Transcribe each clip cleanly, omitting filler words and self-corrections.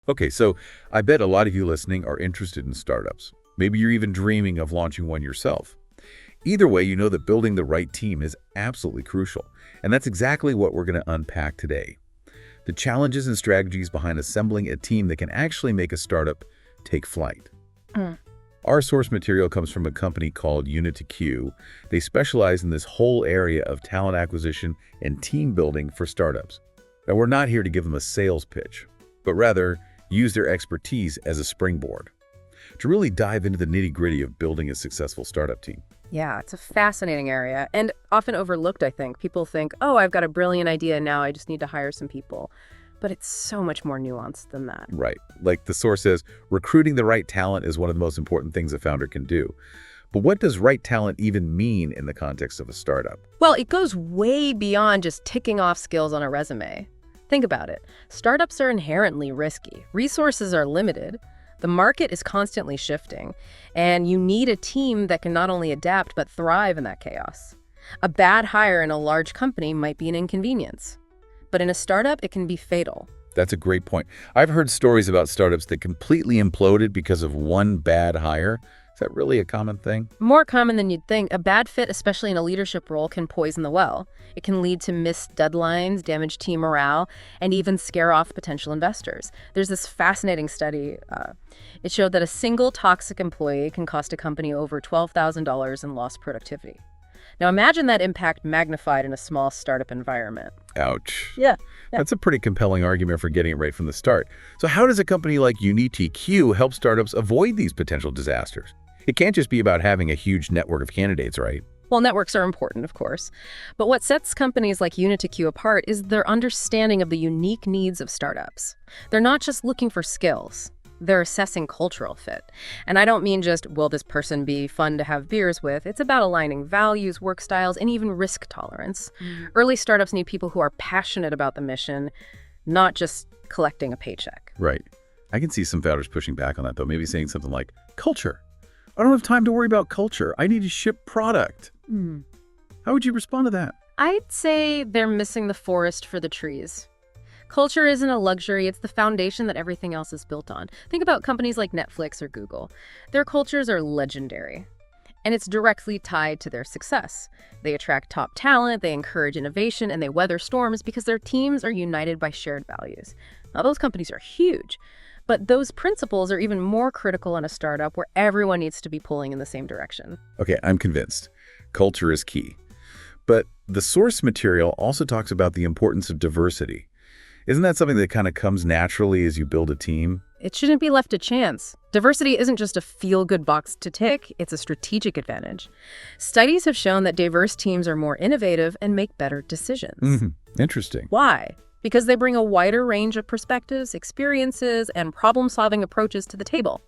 Okay, so I bet a lot of you listening are interested in startups. Maybe you're even dreaming of launching one yourself. Either way, you know that building the right team is absolutely crucial, and that's exactly what we're going to unpack today. The challenges and strategies behind assembling a team that can actually make a startup take flight. Our source material comes from a company called UnitiQ. They specialize in this whole area of talent acquisition and team building for startups. Now, we're not here to give them a sales pitch, but rather use their expertise as a springboard to really dive into the nitty-gritty of building a successful startup team. Yeah, it's a fascinating area and often overlooked, I think. People think, oh, I've got a brilliant idea now, I just need to hire some people. But it's so much more nuanced than that. Right. Like the source says, recruiting the right talent is one of the most important things a founder can do. But what does right talent even mean in the context of a startup? Well, it goes way beyond just ticking off skills on a resume. Think about it. Startups are inherently risky. Resources are limited. The market is constantly shifting, and you need a team that can not only adapt but thrive in that chaos. A bad hire in a large company might be an inconvenience, but in a startup, it can be fatal. That's a great point. I've heard stories about startups that completely imploded because of one bad hire. Is that really a common thing? More common than you'd think. A bad fit, especially in a leadership role, can poison the well. It can lead to missed deadlines, damage team morale, and even scare off potential investors. There's this fascinating study. It showed that a single toxic employee can cost a company over $12,000 in lost productivity. Now imagine that impact magnified in a small startup environment. Ouch. Yeah. That's a pretty compelling argument for getting it right from the start. So how does a company like UnitiQ help startups avoid these potential disasters? It can't just be about having a huge network of candidates, right? Well, networks are important, of course. But what sets companies like UnitiQ apart is their understanding of the unique needs of startups. They're not just looking for skills. They're assessing cultural fit. And I don't mean just, will this person be fun to have beers with? It's about aligning values, work styles, and even risk tolerance. Early startups need people who are passionate about the mission, not just collecting a paycheck. Right. I can see some founders pushing back on that, though, maybe saying something like, culture. I don't have time to worry about culture. I need to ship product. How would you respond to that? I'd say they're missing the forest for the trees. Culture isn't a luxury, it's the foundation that everything else is built on. Think about companies like Netflix or Google. Their cultures are legendary, and it's directly tied to their success. They attract top talent, they encourage innovation, and they weather storms because their teams are united by shared values. Now, those companies are huge, but those principles are even more critical in a startup where everyone needs to be pulling in the same direction. Okay, I'm convinced. Culture is key. But the source material also talks about the importance of diversity. Isn't that something that kind of comes naturally as you build a team? It shouldn't be left to chance. Diversity isn't just a feel-good box to tick, it's a strategic advantage. Studies have shown that diverse teams are more innovative and make better decisions. Interesting. Why? Because they bring a wider range of perspectives, experiences, and problem-solving approaches to the table.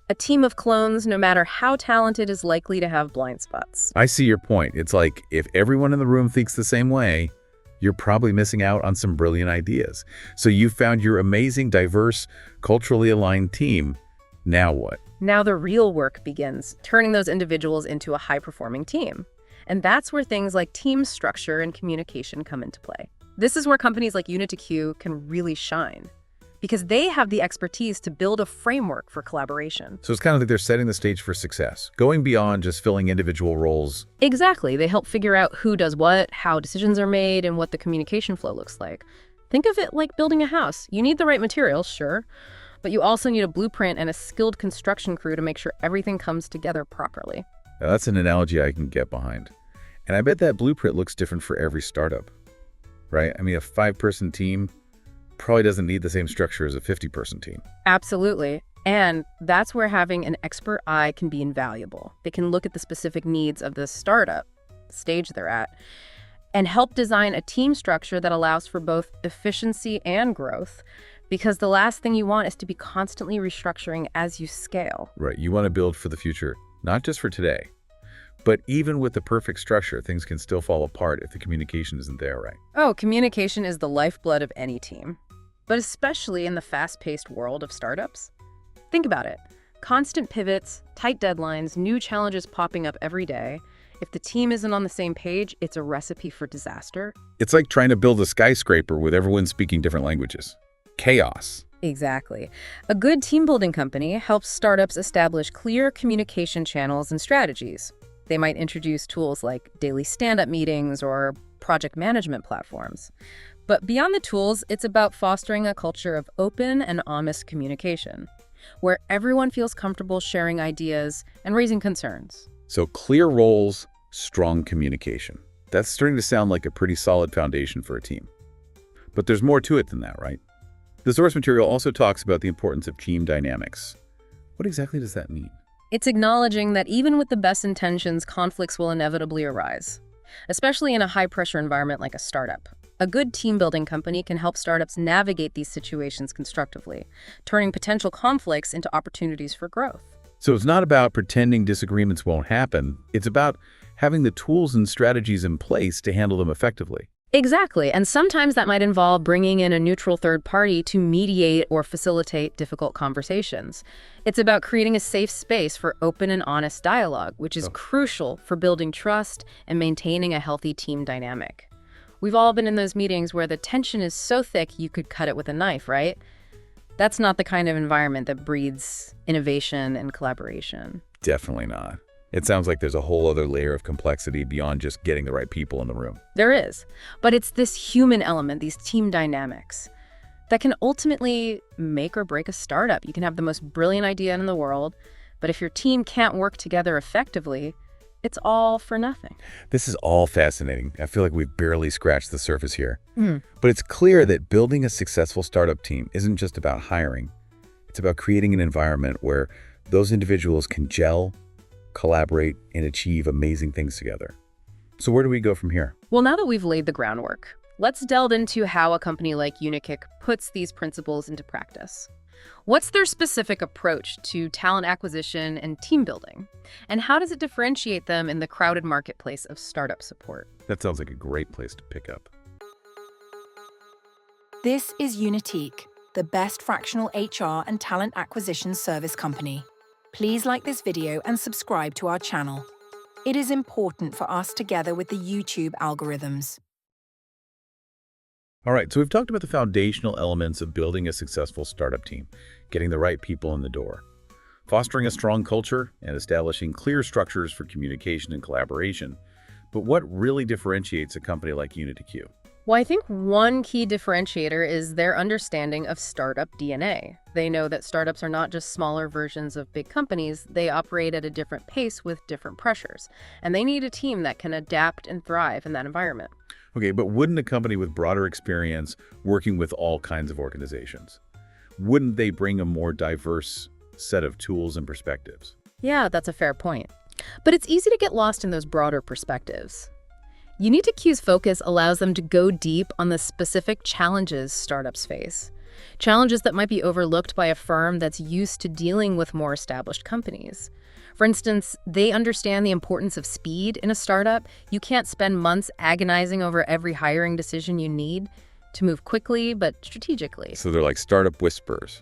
A team of clones, no matter how talented, is likely to have blind spots. I see your point. It's like if everyone in the room thinks the same way, you're probably missing out on some brilliant ideas. So you found your amazing, diverse, culturally aligned team. Now what? Now the real work begins, turning those individuals into a high-performing team. And that's where things like team structure and communication come into play. This is where companies like UnitiQ can really shine, because they have the expertise to build a framework for collaboration. So it's kind of like they're setting the stage for success, going beyond just filling individual roles. Exactly. They help figure out who does what, how decisions are made, and what the communication flow looks like. Think of it like building a house. You need the right materials, sure, but you also need a blueprint and a skilled construction crew to make sure everything comes together properly. Now, that's an analogy I can get behind. And I bet that blueprint looks different for every startup, right? I mean, a 5-person team probably doesn't need the same structure as a 50-person team. Absolutely. And that's where having an expert eye can be invaluable. They can look at the specific needs of the startup stage they're at and help design a team structure that allows for both efficiency and growth, because the last thing you want is to be constantly restructuring as you scale. Right. You want to build for the future, not just for today. But even with the perfect structure, things can still fall apart if the communication isn't there, right? Oh, communication is the lifeblood of any team, but especially in the fast-paced world of startups. Think about it. Constant pivots, tight deadlines, new challenges popping up every day. If the team isn't on the same page, it's a recipe for disaster. It's like trying to build a skyscraper with everyone speaking different languages. Chaos. Exactly. A good team-building company helps startups establish clear communication channels and strategies. They might introduce tools like daily stand-up meetings or project management platforms. But beyond the tools, it's about fostering a culture of open and honest communication, where everyone feels comfortable sharing ideas and raising concerns. So clear roles, strong communication. That's starting to sound like a pretty solid foundation for a team. But there's more to it than that, right? The source material also talks about the importance of team dynamics. What exactly does that mean? It's acknowledging that even with the best intentions, conflicts will inevitably arise, especially in a high-pressure environment like a startup. A good team-building company can help startups navigate these situations constructively, turning potential conflicts into opportunities for growth. So it's not about pretending disagreements won't happen. It's about having the tools and strategies in place to handle them effectively. Exactly, and sometimes that might involve bringing in a neutral third party to mediate or facilitate difficult conversations. It's about creating a safe space for open and honest dialogue, which is crucial for building trust and maintaining a healthy team dynamic. We've all been in those meetings where the tension is so thick you could cut it with a knife, right? That's not the kind of environment that breeds innovation and collaboration. Definitely not. It sounds like there's a whole other layer of complexity beyond just getting the right people in the room. There is, but it's this human element, these team dynamics, that can ultimately make or break a startup. You can have the most brilliant idea in the world, but if your team can't work together effectively, it's all for nothing. This is all fascinating. I feel like we've barely scratched the surface here. But it's clear that building a successful startup team isn't just about hiring. It's about creating an environment where those individuals can gel, collaborate, and achieve amazing things together. So where do we go from here? Well, now that we've laid the groundwork, let's delve into how a company like UnitiQ puts these principles into practice. What's their specific approach to talent acquisition and team building? And how does it differentiate them in the crowded marketplace of startup support? That sounds like a great place to pick up. This is UnitiQ, the best fractional HR and talent acquisition service company. Please like this video and subscribe to our channel. It is important for us together with the YouTube algorithms. All right, so we've talked about the foundational elements of building a successful startup team, getting the right people in the door, fostering a strong culture, and establishing clear structures for communication and collaboration. But what really differentiates a company like UnitiQ? Well, I think one key differentiator is their understanding of startup DNA. They know that startups are not just smaller versions of big companies. They operate at a different pace with different pressures, and they need a team that can adapt and thrive in that environment. Okay, but wouldn't a company with broader experience working with all kinds of organizations, wouldn't they bring a more diverse set of tools and perspectives? Yeah, that's a fair point. But it's easy to get lost in those broader perspectives. UnitiQ's focus allows them to go deep on the specific challenges startups face. Challenges that might be overlooked by a firm that's used to dealing with more established companies. For instance, they understand the importance of speed in a startup. You can't spend months agonizing over every hiring decision you need to move quickly but strategically. So they're like startup whisperers.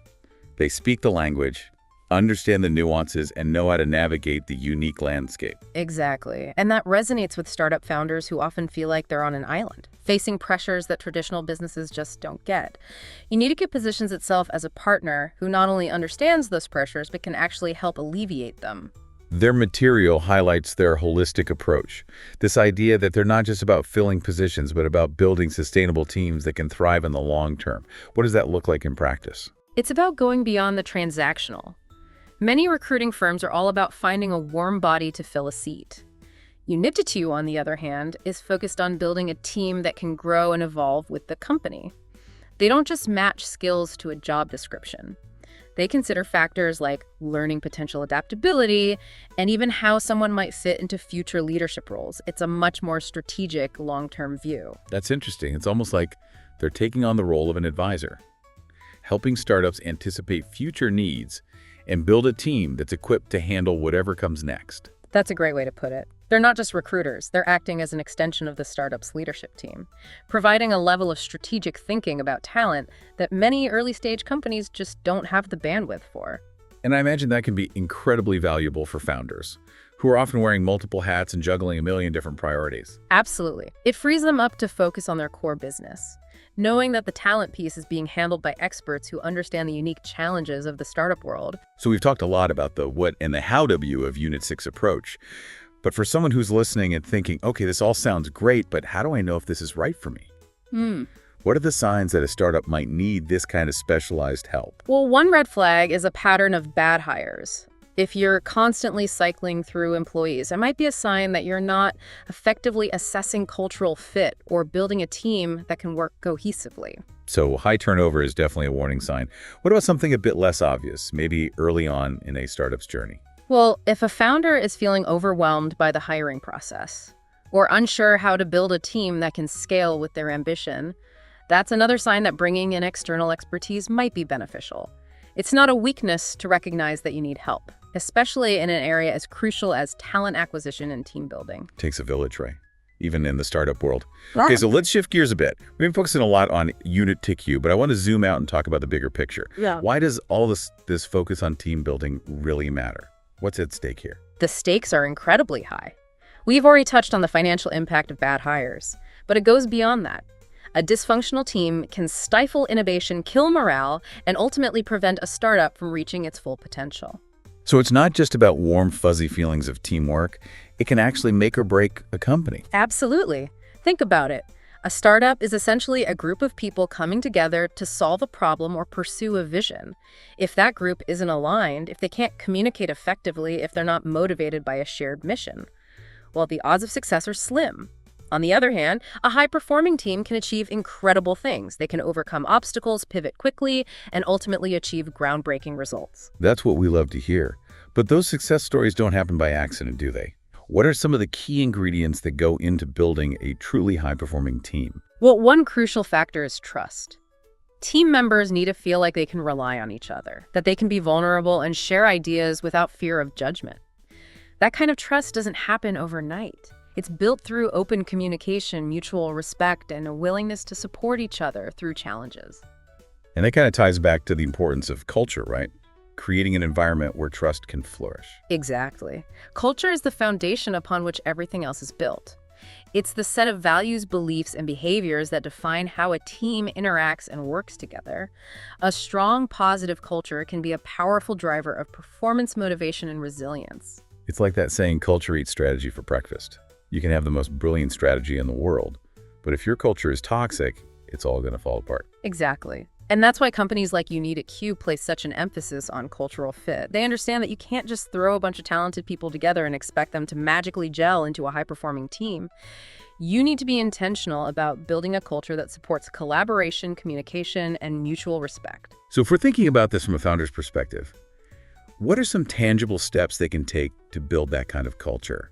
They speak the language, understand the nuances, and know how to navigate the unique landscape. Exactly. And that resonates with startup founders who often feel like they're on an island, facing pressures that traditional businesses just don't get. UnitiQ positions itself as a partner who not only understands those pressures, but can actually help alleviate them. Their material highlights their holistic approach. This idea that they're not just about filling positions, but about building sustainable teams that can thrive in the long term. What does that look like in practice? It's about going beyond the transactional. Many recruiting firms are all about finding a warm body to fill a seat. UnitiQ, on the other hand, is focused on building a team that can grow and evolve with the company. They don't just match skills to a job description. They consider factors like learning potential, adaptability, and even how someone might fit into future leadership roles. It's a much more strategic, long-term view. That's interesting. It's almost like they're taking on the role of an advisor, helping startups anticipate future needs and build a team that's equipped to handle whatever comes next. That's a great way to put it. They're not just recruiters, they're acting as an extension of the startup's leadership team, providing a level of strategic thinking about talent that many early-stage companies just don't have the bandwidth for. And I imagine that can be incredibly valuable for founders, who are often wearing multiple hats and juggling a million different priorities. Absolutely. It frees them up to focus on their core business. knowing that the talent piece is being handled by experts who understand the unique challenges of the startup world. So we've talked a lot about the what and the how W of Unit 6 approach. But for someone who's listening and thinking, okay, this all sounds great, but how do I know if this is right for me? What are the signs that a startup might need this kind of specialized help? Well, one red flag is a pattern of bad hires. If you're constantly cycling through employees, it might be a sign that you're not effectively assessing cultural fit or building a team that can work cohesively. So high turnover is definitely a warning sign. What about something a bit less obvious, maybe early on in a startup's journey? Well, if a founder is feeling overwhelmed by the hiring process or unsure how to build a team that can scale with their ambition, that's another sign that bringing in external expertise might be beneficial. It's not a weakness to recognize that you need help, especially in an area as crucial as talent acquisition and team building. Takes a village, right? Even in the startup world. Okay, so let's shift gears a bit. We've been focusing a lot on UnitiQ, but I want to zoom out and talk about the bigger picture. Why does all this focus on team building really matter? What's at stake here? The stakes are incredibly high. We've already touched on the financial impact of bad hires, but it goes beyond that. A dysfunctional team can stifle innovation, kill morale, and ultimately prevent a startup from reaching its full potential. So it's not just about warm, fuzzy feelings of teamwork. It can actually make or break a company. Absolutely. Think about it. A startup is essentially a group of people coming together to solve a problem or pursue a vision. If that group isn't aligned, if they can't communicate effectively, if they're not motivated by a shared mission, well, the odds of success are slim. On the other hand, a high-performing team can achieve incredible things. They can overcome obstacles, pivot quickly, and ultimately achieve groundbreaking results. That's what we love to hear. But those success stories don't happen by accident, do they? What are some of the key ingredients that go into building a truly high-performing team? Well, one crucial factor is trust. Team members need to feel like they can rely on each other, that they can be vulnerable and share ideas without fear of judgment. That kind of trust doesn't happen overnight. It's built through open communication, mutual respect, and a willingness to support each other through challenges. And that kind of ties back to the importance of culture, right? Creating an environment where trust can flourish. Exactly. Culture is the foundation upon which everything else is built. It's the set of values, beliefs, and behaviors that define how a team interacts and works together. A strong, positive culture can be a powerful driver of performance, motivation, and resilience. It's like that saying, culture eats strategy for breakfast. You can have the most brilliant strategy in the world, but if your culture is toxic, it's all going to fall apart. Exactly. And that's why companies like UnitiQ place such an emphasis on cultural fit. They understand that you can't just throw a bunch of talented people together and expect them to magically gel into a high-performing team. You need to be intentional about building a culture that supports collaboration, communication, and mutual respect. So if we're thinking about this from a founder's perspective, what are some tangible steps they can take to build that kind of culture?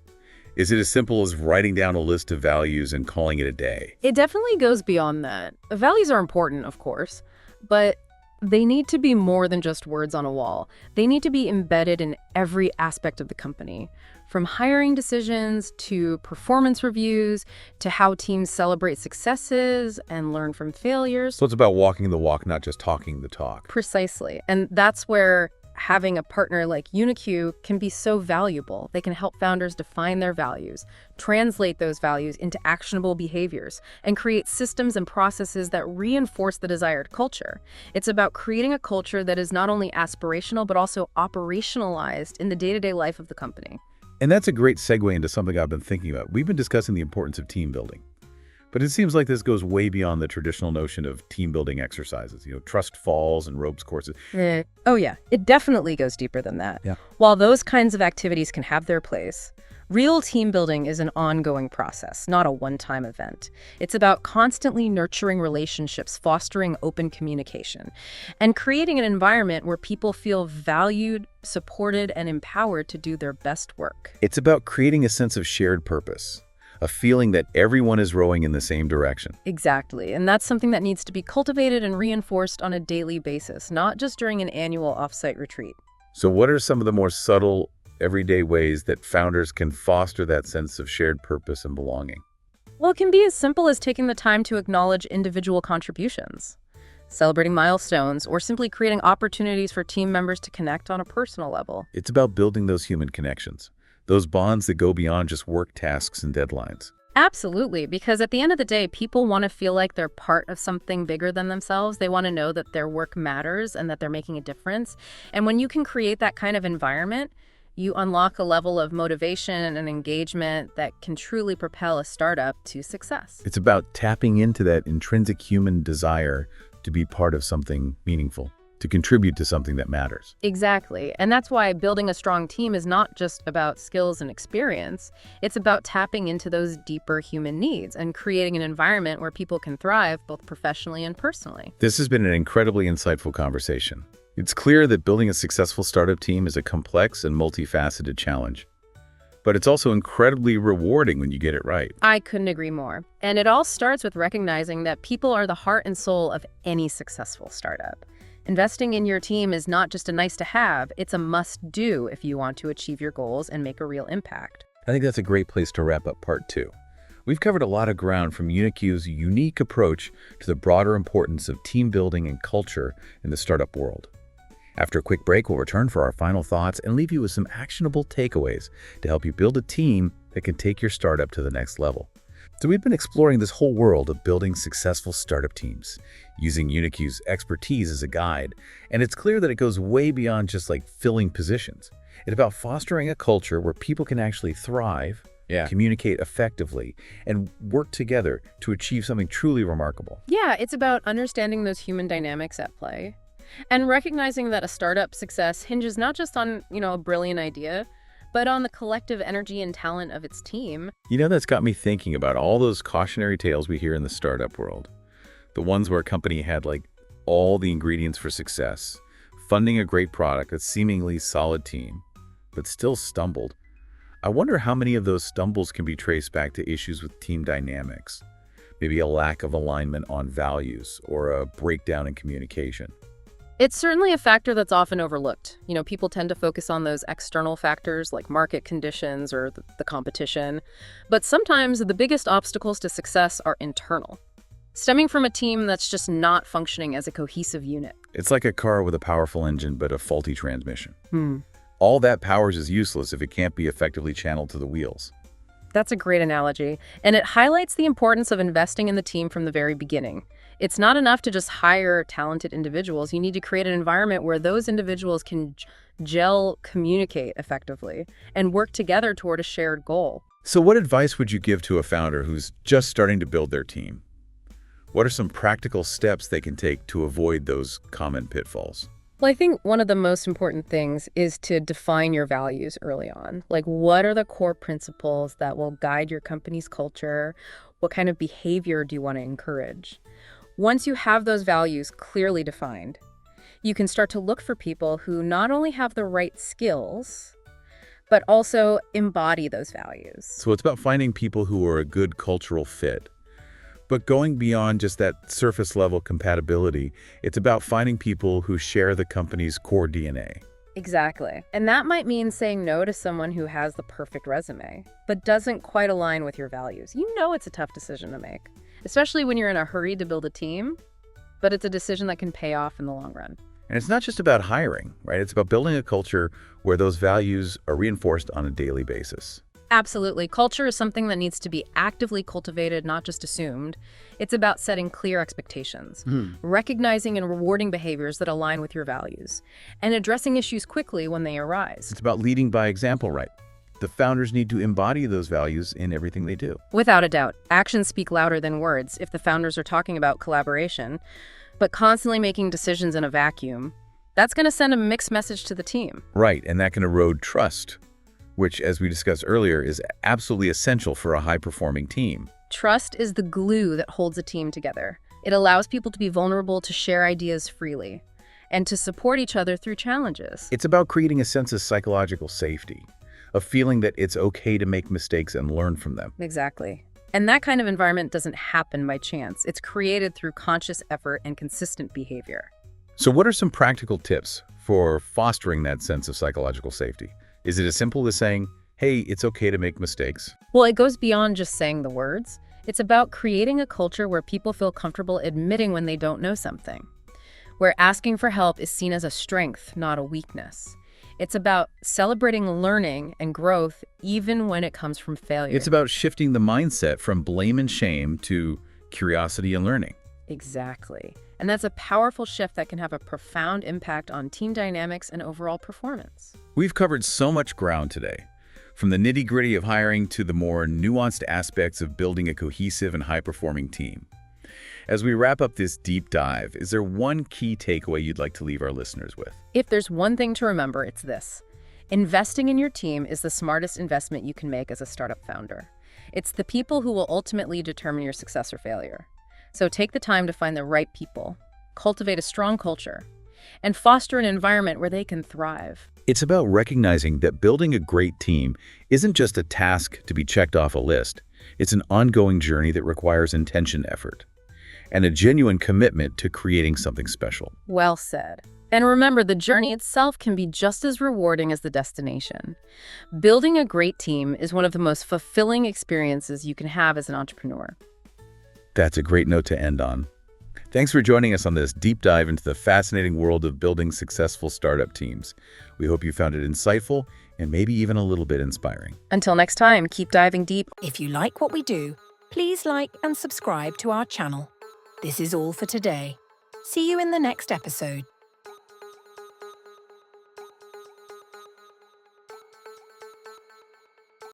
Is it as simple as writing down a list of values and calling it a day? It definitely goes beyond that. Values are important, of course, but they need to be more than just words on a wall. They need to be embedded in every aspect of the company, from hiring decisions to performance reviews to how teams celebrate successes and learn from failures. So it's about walking the walk, not just talking the talk. Precisely. And that's where having a partner like UnitiQ can be so valuable. They can help founders define their values, translate those values into actionable behaviors, and create systems and processes that reinforce the desired culture. It's about creating a culture that is not only aspirational, but also operationalized in the day-to-day life of the company. And that's a great segue into something I've been thinking about. We've been discussing the importance of team building. But it seems like this goes way beyond the traditional notion of team-building exercises, trust falls and ropes courses. Oh yeah, it definitely goes deeper than that. Yeah. While those kinds of activities can have their place, real team building is an ongoing process, not a one-time event. It's about constantly nurturing relationships, fostering open communication, and creating an environment where people feel valued, supported, and empowered to do their best work. It's about creating a sense of shared purpose. A feeling that everyone is rowing in the same direction. Exactly. And that's something that needs to be cultivated and reinforced on a daily basis, not just during an annual offsite retreat. So what are some of the more subtle, everyday ways that founders can foster that sense of shared purpose and belonging? Well, it can be as simple as taking the time to acknowledge individual contributions, celebrating milestones, or simply creating opportunities for team members to connect on a personal level. It's about building those human connections. Those bonds that go beyond just work tasks and deadlines. Absolutely, because at the end of the day, people want to feel like they're part of something bigger than themselves. They want to know that their work matters and that they're making a difference. And when you can create that kind of environment, you unlock a level of motivation and engagement that can truly propel a startup to success. It's about tapping into that intrinsic human desire to be part of something meaningful, to contribute to something that matters. Exactly. And that's why building a strong team is not just about skills and experience. It's about tapping into those deeper human needs and creating an environment where people can thrive both professionally and personally. This has been an incredibly insightful conversation. It's clear that building a successful startup team is a complex and multifaceted challenge. But it's also incredibly rewarding when you get it right. I couldn't agree more. And it all starts with recognizing that people are the heart and soul of any successful startup. Investing in your team is not just a nice to have, it's a must do if you want to achieve your goals and make a real impact. I think that's a great place to wrap up part 2. We've covered a lot of ground, from UnitiQ's unique approach to the broader importance of team building and culture in the startup world. After a quick break, we'll return for our final thoughts and leave you with some actionable takeaways to help you build a team that can take your startup to the next level. So we've been exploring this whole world of building successful startup teams, using UnitiQ's expertise as a guide, and it's clear that it goes way beyond just like filling positions. It's about fostering a culture where people can actually thrive, communicate effectively, and work together to achieve something truly remarkable. Yeah, it's about understanding those human dynamics at play and recognizing that a startup success hinges not just on, a brilliant idea, but on the collective energy and talent of its team. That's got me thinking about all those cautionary tales we hear in the startup world. The ones where a company had all the ingredients for success, funding a great product, a seemingly solid team, but still stumbled. I wonder how many of those stumbles can be traced back to issues with team dynamics, maybe a lack of alignment on values or a breakdown in communication. It's certainly a factor that's often overlooked. People tend to focus on those external factors like market conditions or the competition. But sometimes the biggest obstacles to success are internal, stemming from a team that's just not functioning as a cohesive unit. It's like a car with a powerful engine but a faulty transmission. All that powers is useless if it can't be effectively channeled to the wheels. That's a great analogy, and it highlights the importance of investing in the team from the very beginning. It's not enough to just hire talented individuals. You need to create an environment where those individuals can gel, communicate effectively, and work together toward a shared goal. So what advice would you give to a founder who's just starting to build their team? What are some practical steps they can take to avoid those common pitfalls? Well, I think one of the most important things is to define your values early on. What are the core principles that will guide your company's culture? What kind of behavior do you want to encourage? Once you have those values clearly defined, you can start to look for people who not only have the right skills, but also embody those values. So it's about finding people who are a good cultural fit. But going beyond just that surface level compatibility, it's about finding people who share the company's core DNA. Exactly. And that might mean saying no to someone who has the perfect resume, but doesn't quite align with your values. It's a tough decision to make, especially when you're in a hurry to build a team, but it's a decision that can pay off in the long run. And it's not just about hiring, right? It's about building a culture where those values are reinforced on a daily basis. Absolutely. Culture is something that needs to be actively cultivated, not just assumed. It's about setting clear expectations, recognizing and rewarding behaviors that align with your values, and addressing issues quickly when they arise. It's about leading by example, right? The founders need to embody those values in everything they do. Without a doubt, actions speak louder than words if the founders are talking about collaboration, but constantly making decisions in a vacuum, that's going to send a mixed message to the team. Right, and that can erode trust, which, as we discussed earlier, is absolutely essential for a high-performing team. Trust is the glue that holds a team together. It allows people to be vulnerable, to share ideas freely, and to support each other through challenges. It's about creating a sense of psychological safety, a feeling that it's okay to make mistakes and learn from them. Exactly. And that kind of environment doesn't happen by chance. It's created through conscious effort and consistent behavior. So what are some practical tips for fostering that sense of psychological safety? Is it as simple as saying, hey, it's okay to make mistakes? Well, it goes beyond just saying the words. It's about creating a culture where people feel comfortable admitting when they don't know something, where asking for help is seen as a strength, not a weakness. It's about celebrating learning and growth even when it comes from failure. It's about shifting the mindset from blame and shame to curiosity and learning. Exactly. And that's a powerful shift that can have a profound impact on team dynamics and overall performance. We've covered so much ground today, from the nitty-gritty of hiring to the more nuanced aspects of building a cohesive and high-performing team. As we wrap up this deep dive, is there one key takeaway you'd like to leave our listeners with? If there's one thing to remember, it's this. Investing in your team is the smartest investment you can make as a startup founder. It's the people who will ultimately determine your success or failure. So take the time to find the right people, cultivate a strong culture, and foster an environment where they can thrive. It's about recognizing that building a great team isn't just a task to be checked off a list. It's an ongoing journey that requires intention, effort, and a genuine commitment to creating something special. Well said. And remember, the journey itself can be just as rewarding as the destination. Building a great team is one of the most fulfilling experiences you can have as an entrepreneur. That's a great note to end on. Thanks for joining us on this deep dive into the fascinating world of building successful startup teams. We hope you found it insightful and maybe even a little bit inspiring. Until next time, keep diving deep. If you like what we do, please like and subscribe to our channel. This is all for today. See you in the next episode.